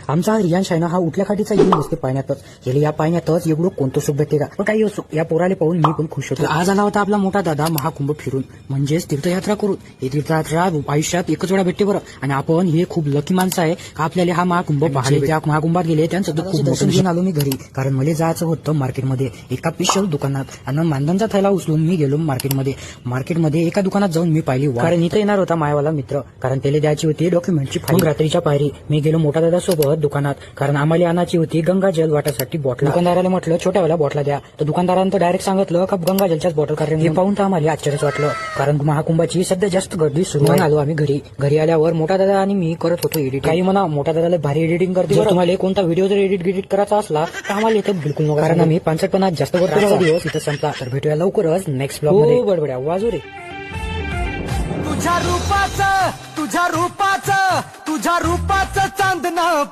आमचा रियांश आहे ना हा उठल्या खाटीचा येऊन बसते पाण्यातच. गेले या पाण्यातच एवढं कोणतं सुख भेटते का. पण काही असो, या पोराले पाहून मी पण खुश होतो. आज आला होता आपला मोठा दादा महाकुंभ फिरून, म्हणजेच तीर्थयात्रा करून. ही तीर्थयात्रा आयुष्यात एकच वेळा भेटते बरं. आणि आपण हे खूप लकी माणसं आहे का आपल्याला हा महाकुंभ पाहायला. त्या महाकुंभात गेले त्यांचं खूप दर्शन घेऊन आलो मी घरी, कारण मला जायचं होतं मार्केटमध्ये एका स्पेशल दुकानात. आणि मानधनचा थैला उचलून मी गेलो मार्केटमध्ये एका दुकानात जाऊन मी पाहिली, कारण इथं येणार होता मायावाला मित्र, कारण त्याला द्यायची होती डॉक्युमेंटची फाईल. रात्रीच्या पायरी मी गेलो मोठा दादा सोबत दुकानात, कारण आम्हाला आणायची होती गंगाजल वाटासाठी बॉटल. दुकानदाराला म्हटलं छोट्यावाल्या बॉटला द्या, तर दुकानदारानं तर डायरेक्ट सांगितलं का गंगाजलच्याच बॉटल. कारण हे पाहून तर आम्हाला आश्चर्यच वाटलं, कारण महाकुंभाची सध्या जास्त गर्दी सुरू आहे. आलो आम्ही घरी आल्यावर मोठा दादा आणि मी करत होतो एडिट. काही म्हणा मोठा दादाला भारी एडिटिंग करते. तुम्हाला कोणता व्हिडिओ जर एडिट करायचा असला तर आम्हाला इथं बिलकुल नको, कारण आम्ही 65 जास्त करतो. दिवस इथं संपला, तर भेटूया लवकरच नेक्स्ट ब्लॉग मध्ये. बडबड्या वाजू रे. तुझ्या रूपाचं चांदणं